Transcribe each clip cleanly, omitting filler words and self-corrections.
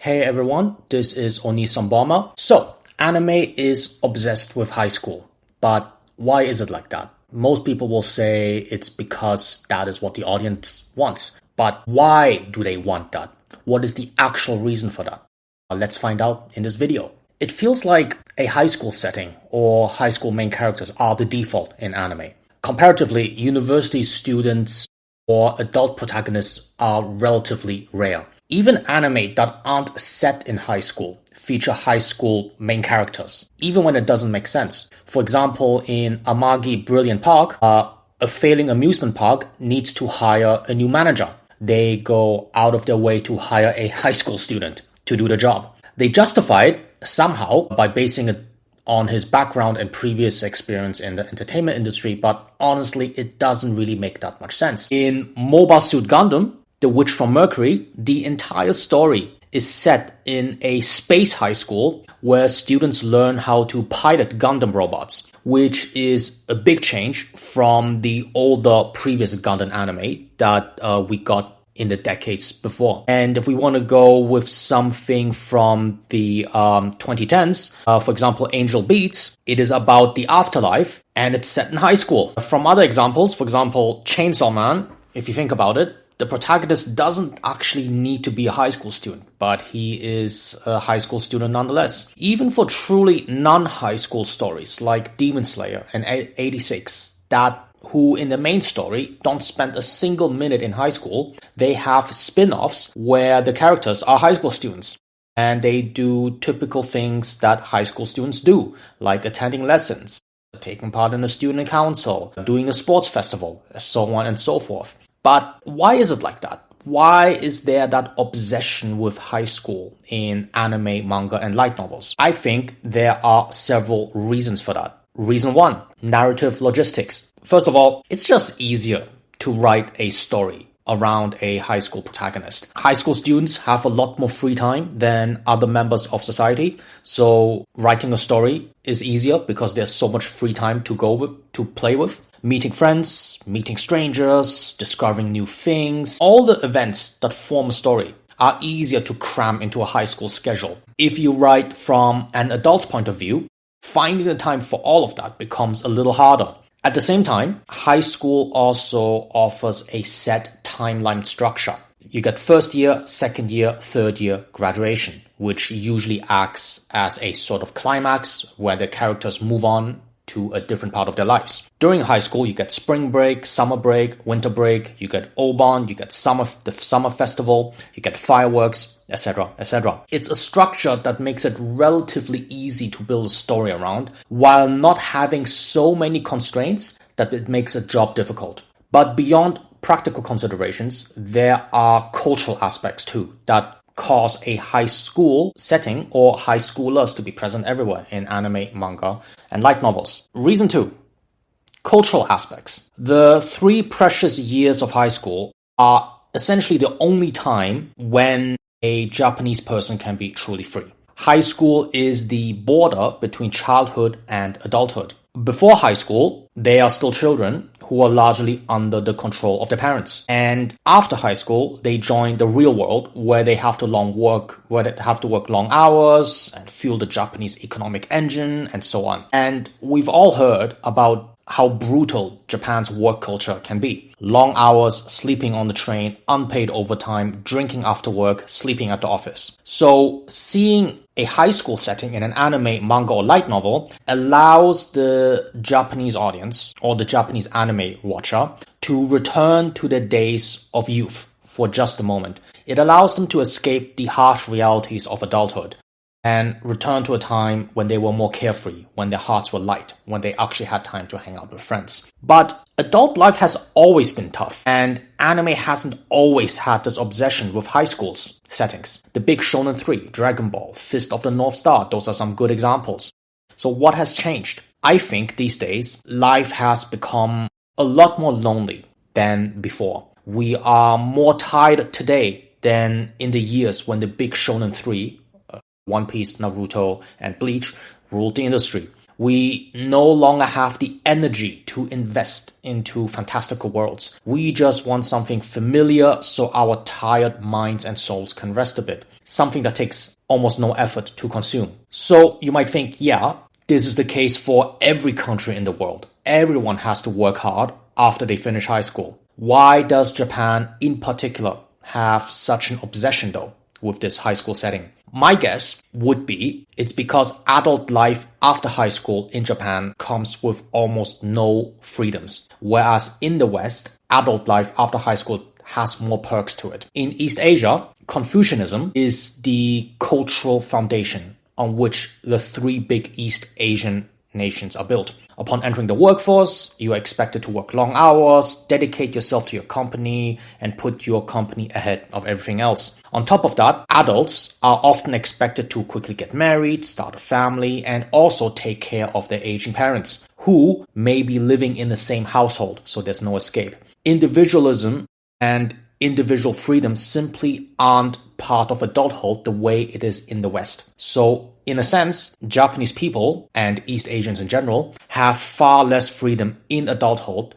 Hey everyone, this is Oniisanbomber. So, anime is obsessed with high school, but why is it like that? Most people will say it's because that is what the audience wants. But why do they want that? What is the actual reason for that? Let's find out in this video. It feels like a high school setting or high school main characters are the default in anime. Comparatively, university students or adult protagonists are relatively rare. Even anime that aren't set in high school feature high school main characters, even when it doesn't make sense. For example, in Amagi Brilliant Park, a failing amusement park needs to hire a new manager. They go out of their way to hire a high school student to do the job. They justify it somehow by basing it on his background and previous experience in the entertainment industry, but honestly, it doesn't really make that much sense. In Mobile Suit Gundam, The Witch from Mercury, the entire story is set in a space high school where students learn how to pilot Gundam robots, which is a big change from the older previous Gundam anime that we got in the decades before. And if we want to go with something from the 2010s, for example, Angel Beats, it is about the afterlife and it's set in high school. From other examples, for example, Chainsaw Man, if you think about it, the protagonist doesn't actually need to be a high school student, but he is a high school student nonetheless. Even for truly non-high school stories like Demon Slayer and 86, who in the main story don't spend a single minute in high school, they have spin-offs where the characters are high school students. And they do typical things that high school students do, like attending lessons, taking part in a student council, doing a sports festival, so on and so forth. But why is it like that? Why is there that obsession with high school in anime, manga, and light novels? I think there are several reasons for that. Reason one, narrative logistics. First of all, it's just easier to write a story around a high school protagonist. High school students have a lot more free time than other members of society. So writing a story is easier because there's so much free time to play with. Meeting friends, meeting strangers, discovering new things. All the events that form a story are easier to cram into a high school schedule. If you write from an adult's point of view, finding the time for all of that becomes a little harder. At the same time, high school also offers a set timeline structure. You get first year, second year, third year graduation, which usually acts as a sort of climax where the characters move on to a different part of their lives. During high school, you get spring break, summer break, winter break, you get Obon, you get the summer festival, you get fireworks, etc., etc. It's a structure that makes it relatively easy to build a story around while not having so many constraints that it makes a job difficult. But beyond practical considerations, there are cultural aspects too that cause a high school setting or high schoolers to be present everywhere in anime, manga, and light novels. Reason two, cultural aspects. The 3 precious years of high school are essentially the only time when a Japanese person can be truly free. High school is the border between childhood and adulthood. Before high school, they are still children who are largely under the control of their parents. And after high school, they join the real world where they have to work long hours and fuel the Japanese economic engine and so on. And we've all heard about how brutal Japan's work culture can be. Long hours, sleeping on the train, unpaid overtime, drinking after work, sleeping at the office. So seeing a high school setting in an anime, manga, or light novel allows the Japanese audience or the Japanese anime watcher to return to their days of youth for just a moment. It allows them to escape the harsh realities of adulthood and return to a time when they were more carefree, when their hearts were light, when they actually had time to hang out with friends. But adult life has always been tough, and anime hasn't always had this obsession with high school settings. The Big Shonen 3, Dragon Ball, Fist of the North Star, those are some good examples. So what has changed? I think these days, life has become a lot more lonely than before. We are more tired today than in the years when the Big Shonen 3, One Piece, Naruto, and Bleach ruled the industry. We no longer have the energy to invest into fantastical worlds. We just want something familiar so our tired minds and souls can rest a bit. Something that takes almost no effort to consume. So you might think, yeah, this is the case for every country in the world. Everyone has to work hard after they finish high school. Why does Japan in particular have such an obsession though with this high school setting? My guess would be it's because adult life after high school in Japan comes with almost no freedoms, whereas in the West, adult life after high school has more perks to it. In East Asia, Confucianism is the cultural foundation on which the three big East Asian nations are built. Upon entering the workforce, you are expected to work long hours, dedicate yourself to your company, and put your company ahead of everything else. On top of that, adults are often expected to quickly get married, start a family, and also take care of their aging parents, who may be living in the same household, so there's no escape. Individualism and individual freedom simply aren't part of adulthood the way it is in the West. So, in a sense, Japanese people and East Asians in general have far less freedom in adulthood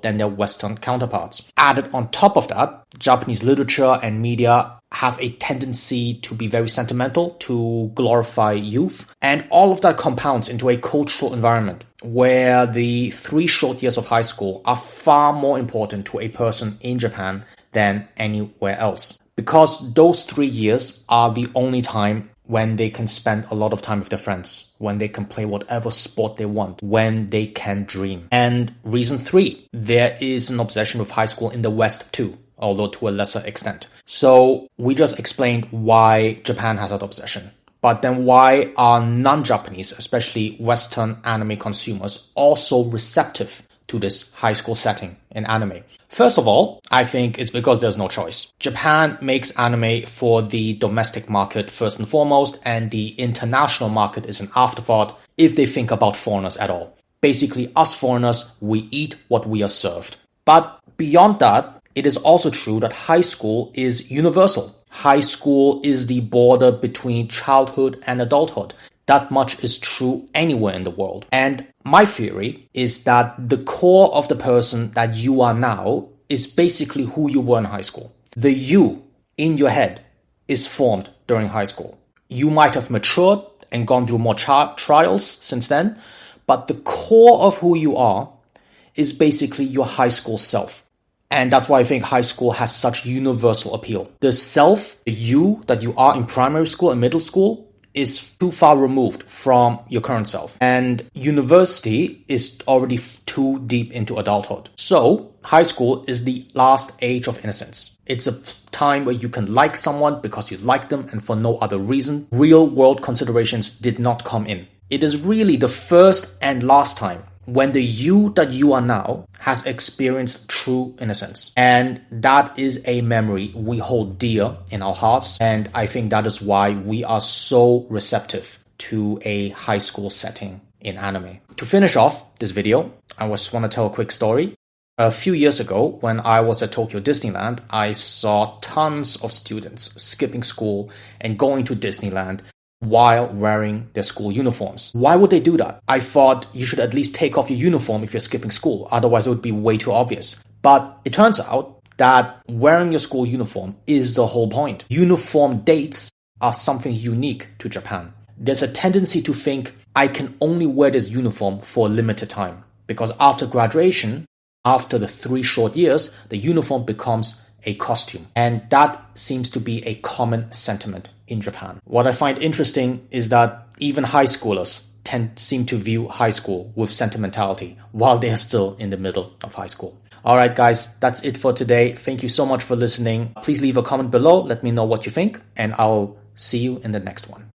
than their Western counterparts. Added on top of that, Japanese literature and media have a tendency to be very sentimental, to glorify youth, and all of that compounds into a cultural environment where the 3 short years of high school are far more important to a person in Japan than anywhere else. Because those 3 years are the only time when they can spend a lot of time with their friends, when they can play whatever sport they want, when they can dream. And reason 3, there is an obsession with high school in the West too, although to a lesser extent. So we just explained why Japan has that obsession. But then why are non-Japanese, especially Western anime consumers, also receptive to this high school setting in anime? First of all, I think it's because there's no choice. Japan makes anime for the domestic market first and foremost, and the international market is an afterthought if they think about foreigners at all. Basically, us foreigners, we eat what we are served. But beyond that, it is also true that high school is universal. High school is the border between childhood and adulthood. That much is true anywhere in the world. And my theory is that the core of the person that you are now is basically who you were in high school. The you in your head is formed during high school. You might have matured and gone through more trials since then, but the core of who you are is basically your high school self. And that's why I think high school has such universal appeal. The self, the you that you are in primary school and middle school, is too far removed from your current self. And university is already too deep into adulthood. So, high school is the last age of innocence. It's a time where you can like someone because you like them and for no other reason. Real world considerations did not come in. It is really the first and last time when the you that you are now has experienced true innocence. And that is a memory we hold dear in our hearts. And I think that is why we are so receptive to a high school setting in anime. To finish off this video, I just want to tell a quick story. A few years ago, when I was at Tokyo Disneyland, I saw tons of students skipping school and going to Disneyland while wearing their school uniforms. Why would they do that? I thought you should at least take off your uniform if you're skipping school, otherwise it would be way too obvious. But it turns out that wearing your school uniform is the whole point. Uniform dates are something unique to Japan. There's a tendency to think, I can only wear this uniform for a limited time, because after graduation, after the 3 short years, the uniform becomes a costume. And that seems to be a common sentiment in Japan. What I find interesting is that even high schoolers seem to view high school with sentimentality while they are still in the middle of high school. Alright guys, that's it for today. Thank you so much for listening. Please leave a comment below. Let me know what you think, and I'll see you in the next one.